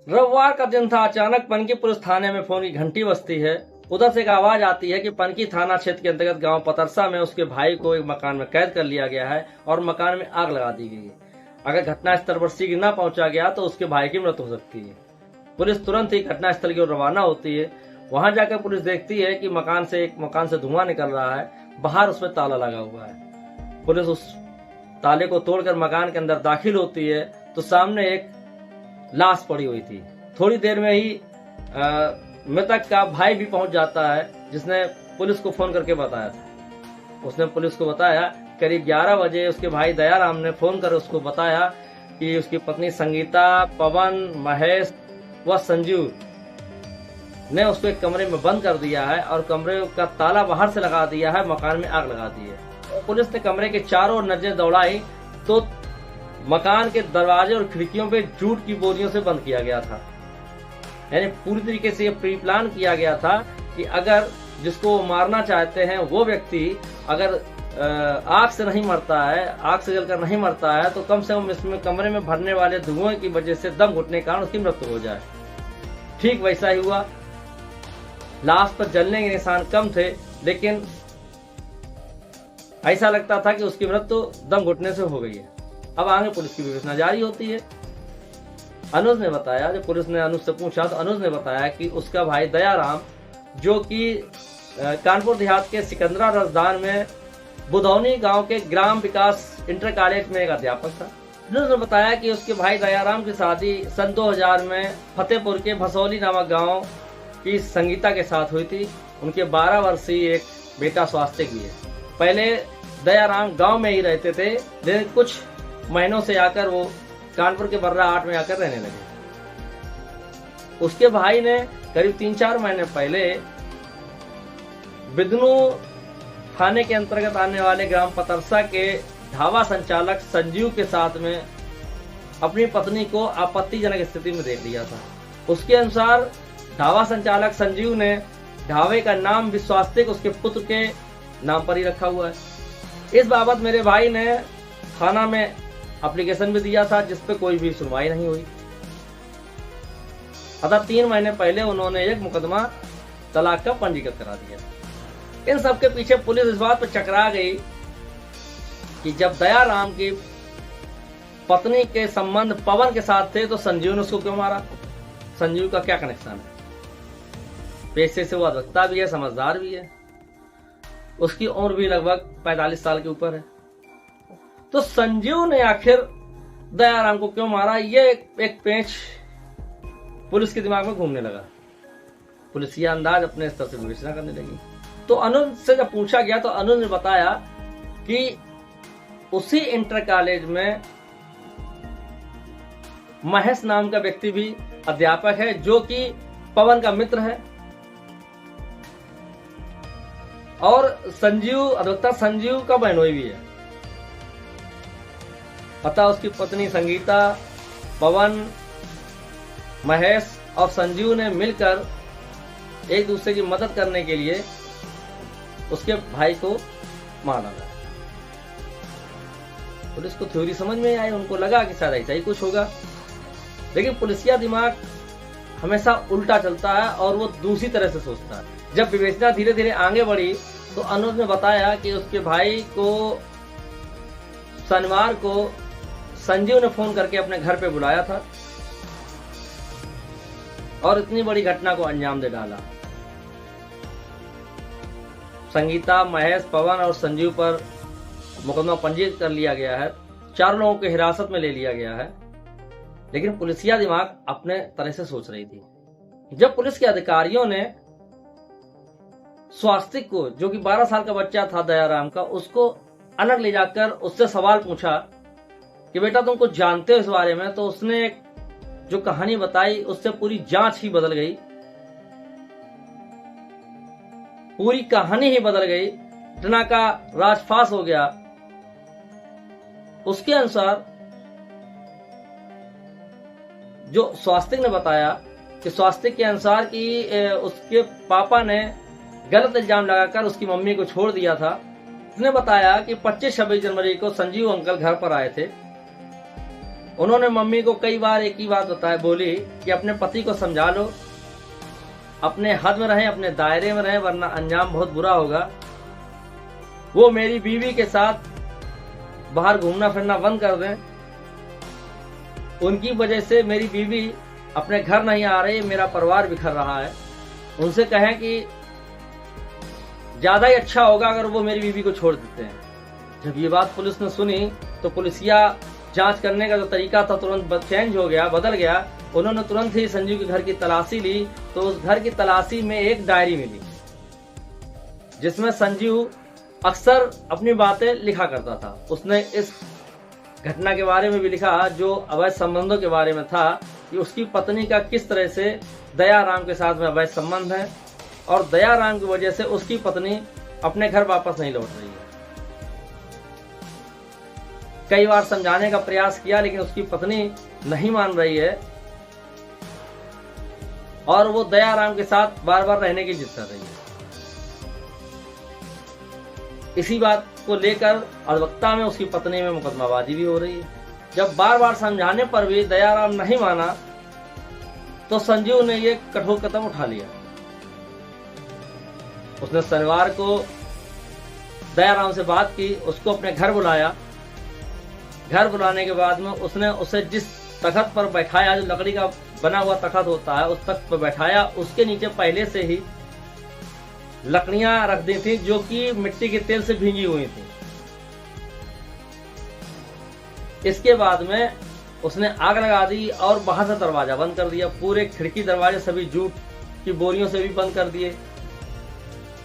रविवार का दिन था। अचानक पनकी पुलिस थाने में फोन की घंटी बजती है। उधर से एक आवाज आती है कि पनकी थाना क्षेत्र के अंतर्गत गांव पतरसा में उसके भाई को एक मकान में कैद कर लिया गया है और मकान में आग लगा दी गई है। अगर घटनास्थल पर शीघ्र न पहुंचा गया तो उसके भाई की मृत्यु हो सकती है। पुलिस तुरंत ही घटनास्थल की ओर रवाना होती है। वहां जाकर पुलिस देखती है कि मकान से धुआं निकल रहा है। बाहर उसमें ताला लगा हुआ है। पुलिस उस ताले को तोड़कर मकान के अंदर दाखिल होती है तो सामने एक लाश पड़ी हुई थी। थोड़ी देर में ही मृतक का भाई भी पहुंच जाता है, जिसने पुलिस को फोन करके बताया था। उसने पुलिस को बताया करीब 11 बजे उसके भाई दयाराम ने फोन कर उसको बताया कि उसकी पत्नी संगीता, पवन, महेश व संजीव ने उसको एक कमरे में बंद कर दिया है और कमरे का ताला बाहर से लगा दिया है, मकान में आग लगा दी है। पुलिस ने कमरे के चारों ओर नजर दौड़ाई तो मकान के दरवाजे और खिड़कियों पे जूट की बोरियों से बंद किया गया था। यानी पूरी तरीके से ये प्री प्लान किया गया था कि अगर जिसको मारना चाहते हैं वो व्यक्ति अगर आग से नहीं मरता है, आग से जलकर नहीं मरता है, तो कम से कम इसमें कमरे में भरने वाले धुएं की वजह से दम घुटने के कारण उसकी मृत्यु हो जाए। ठीक वैसा ही हुआ। लाश पर जलने के निशान कम थे, लेकिन ऐसा लगता था कि उसकी मृत्यु दम घुटने से हो गई है। अब आगे पुलिस की विवेचना जारी होती है। अनुज ने बताया, जब पुलिस ने अनुज से पूछा तो अनुज ने बताया कि उसका भाई दयाराम, जो कि कानपुर देहात के सिकंदरा रसदान में बुधौनी गांव के ग्राम विकास इंटर कॉलेज में एक अध्यापक था। अनुज ने बताया कि उसके भाई दयाराम की शादी सन 2000 में फतेहपुर के भसौली नामक गांव की संगीता के साथ हुई थी। उनके 12 वर्षीय एक बेटा स्वास्थ्य भी है। पहले दयाराम गांव में ही रहते थे, लेकिन कुछ महीनों से आकर वो कानपुर के बर्रा 8 में आकर रहने लगे। उसके भाई ने करीब 3-4 महीने पहले बिदनू थाने के अंतर्गत आने वाले ग्राम पतरसा के ढाबा संचालक संजीव के साथ में अपनी पत्नी को आपत्तिजनक स्थिति में देख लिया था। उसके अनुसार ढाबा संचालक संजीव ने ढाबे का नाम विश्वास्तिक उसके पुत्र के नाम पर ही रखा हुआ है। इस बाबत मेरे भाई ने थाना में एप्लीकेशन भी दिया था, जिस पे कोई भी सुनवाई नहीं हुई। अतः 3 महीने पहले उन्होंने एक मुकदमा तलाक का पंजीकृत करा दिया। इन सब के पीछे पुलिस इस बात पर चकरा गई कि जब दयाराम की पत्नी के संबंध पवन के साथ थे तो संजीव ने उसको क्यों मारा? संजीव का क्या कनेक्शन है? पेशे से वो अधिवक्ता भी है, समझदार भी है, उसकी उम्र भी लगभग 45 साल के ऊपर है। तो संजीव ने आखिर दयाराम को क्यों मारा, ये एक पेंच पुलिस के दिमाग में घूमने लगा। पुलिस ये अंदाज अपने स्तर से विवेचना करने लगी। तो अनुज से जब पूछा गया तो अनुज ने बताया कि उसी इंटर कॉलेज में महेश नाम का व्यक्ति भी अध्यापक है, जो कि पवन का मित्र है, और संजीव अधिवक्ता संजीव का बहनोई भी है। अतः उसकी पत्नी संगीता, पवन, महेश और संजीव ने मिलकर एक दूसरे की मदद करने के लिए उसके भाई को मार डाला। पुलिस को थ्योरी समझ में आई, उनको लगा कि शायद ऐसा ही कुछ होगा, लेकिन पुलिसिया दिमाग हमेशा उल्टा चलता है और वो दूसरी तरह से सोचता है। जब विवेचना धीरे धीरे आगे बढ़ी तो अनुज ने बताया कि उसके भाई को शनिवार को संजीव ने फोन करके अपने घर पे बुलाया था और इतनी बड़ी घटना को अंजाम दे डाला। संगीता, महेश, पवन और संजीव पर मुकदमा पंजीकृत कर लिया गया है। 4 लोगों को हिरासत में ले लिया गया है, लेकिन पुलिसिया दिमाग अपने तरह से सोच रही थी। जब पुलिस के अधिकारियों ने स्वास्तिक को, जो कि 12 साल का बच्चा था दयाराम का, उसको अलग ले जाकर उससे सवाल पूछा कि बेटा तुम कुछ जानते हो इस बारे में, तो उसने जो कहानी बताई उससे पूरी जांच ही बदल गई, पूरी कहानी ही बदल गई। घटना का राजफाश हो गया। उसके अनुसार जो स्वास्तिक ने बताया कि स्वास्तिक के अनुसार कि उसके पापा ने गलत इल्जाम लगाकर उसकी मम्मी को छोड़ दिया था। उसने बताया कि 25-26 जनवरी को संजीव अंकल घर पर आए थे उन्होंने मम्मी को कई बार एक ही बात बताया, बोली कि अपने पति को समझा लो, अपने हद में रहें, अपने दायरे में रहें, वरना अंजाम बहुत बुरा होगा। वो मेरी बीवी के साथ बाहर घूमना फिरना बंद कर दें, उनकी वजह से मेरी बीवी अपने घर नहीं आ रही, मेरा परिवार बिखर रहा है। उनसे कहें कि ज्यादा ही अच्छा होगा अगर वो मेरी बीवी को छोड़ देते हैं। जब ये बात पुलिस ने सुनी तो पुलिसिया जांच करने का जो तरीका था तुरंत चेंज हो गया, बदल गया। उन्होंने तुरंत ही संजीव के घर की तलाशी ली तो उस घर की तलाशी में एक डायरी मिली जिसमें संजीव अक्सर अपनी बातें लिखा करता था। उसने इस घटना के बारे में भी लिखा जो अवैध संबंधों के बारे में था, कि उसकी पत्नी का किस तरह से दयाराम के साथ में अवैध संबंध है और दयाराम की वजह से उसकी पत्नी अपने घर वापस नहीं लौट रही है। कई बार समझाने का प्रयास किया लेकिन उसकी पत्नी नहीं मान रही है और वो दयाराम के साथ बार बार रहने की जिद कर रही है। इसी बात को लेकर अधिवक्ता में उसकी पत्नी में मुकदमाबाजी भी हो रही है। जब बार बार समझाने पर भी दयाराम नहीं माना तो संजीव ने ये कठोर कदम उठा लिया। उसने शनिवार को दयाराम से बात की, उसको अपने घर बुलाया। घर बुलाने के बाद में उसने उसे जिस तख्त पर बैठाया, जो लकड़ी का बना हुआ तख्त होता है, उस तख्त पर बैठाया। उसके नीचे पहले से ही लकड़ियां रख दी थी जो कि मिट्टी के तेल से भींगी हुई थी। इसके बाद में उसने आग लगा दी और बाहर से दरवाजा बंद कर दिया। पूरे खिड़की दरवाजे सभी जूट की बोरियों से भी बंद कर दिए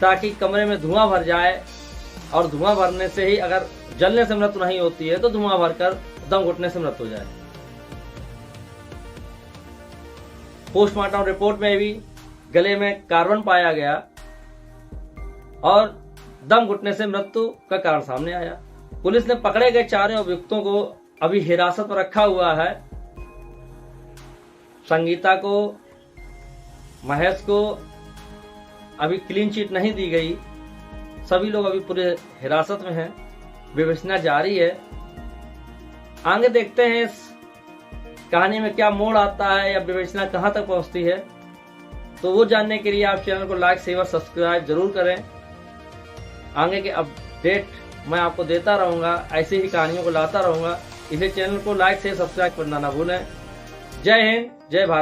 ताकि कमरे में धुआं भर जाए, और धुआं भरने से ही अगर जलने से मृत्यु नहीं होती है तो धुआं भरकर दम घुटने से मृत्यु हो जाए। पोस्टमार्टम रिपोर्ट में भी गले में कार्बन पाया गया और दम घुटने से मृत्यु का कारण सामने आया। पुलिस ने पकड़े गए चारों अभियुक्तों को अभी हिरासत में रखा हुआ है। संगीता को, महेश को अभी क्लीन चिट नहीं दी गई। सभी लोग अभी पूरे हिरासत में हैं। विवेचना जारी है। आगे देखते हैं इस कहानी में क्या मोड़ आता है या विवेचना कहां तक पहुंचती है। तो वो जानने के लिए आप चैनल को लाइक, शेयर, सब्सक्राइब जरूर करें। आगे के अपडेट मैं आपको देता रहूंगा, ऐसे ही कहानियों को लाता रहूंगा। इसे चैनल को लाइक, शेयर, सब्सक्राइब करना ना भूलें। जय हिंद, जय भारत।